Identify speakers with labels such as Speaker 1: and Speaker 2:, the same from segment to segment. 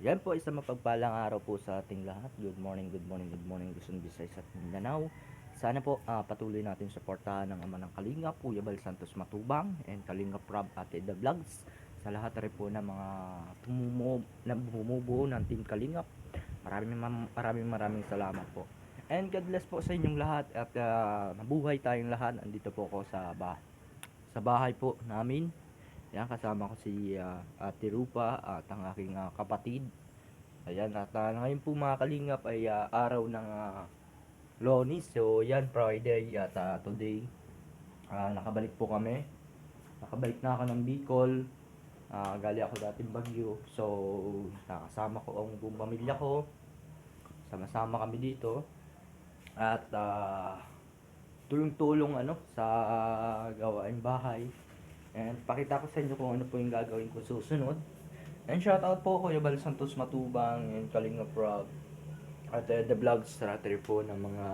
Speaker 1: Yan po, isang mapagpalang araw po sa ating lahat. Good morning, good morning, good morning, Luzon, Visayas at Mindanao. Sana po patuloy natin suportahan ng ama ng Kalingap, Kuya Bal Santos Matubang, and Kalingap Rob Ate The Vlogs. Sa lahat rin po ng mga bumubuo ng Team Kalingap. Maraming salamat po. And God bless po sa inyong lahat at mabuhay tayong lahat. Andito po ako sa bahay po namin. Yan, kasama ko si Ate Rupa at ang aking kapatid. Ayan, at ngayon po mga kalingap ay araw ng Lunes. So yan, Friday at today nakabalik po kami. Nakabalik na ako ng Bicol. Gali ako dating Baguio. So nakasama ko ang buong pamilya ko. Sama-sama kami dito. At tulong-tulong sa gawaing bahay. And pakita ko sa inyo kung ano po yung gagawin ko susunod. And shoutout po Kuya Bal Santos Matubang and Kalinga Prab at the vlog strategy po ng mga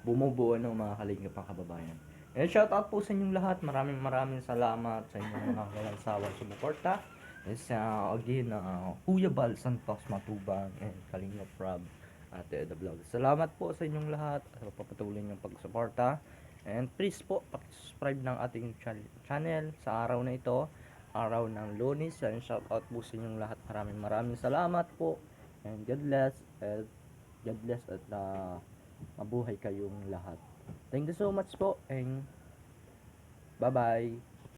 Speaker 1: bumubuo ng mga Kalinga pang kababayan. And shoutout po sa inyong lahat. Maraming salamat sa inyong mga walang sawang sumuporta. Yes, again, Kuya Bal Santos Matubang and Kalinga Prab at the vlog. Salamat po sa inyong lahat at papatuloy niyong pagsuporta. And please po, subscribe ng ating channel sa araw na ito, araw ng Lunes. And shout out po sa inyong lahat. Maraming salamat po. And God bless. And God bless at mabuhay kayong lahat. Thank you so much po. And bye-bye.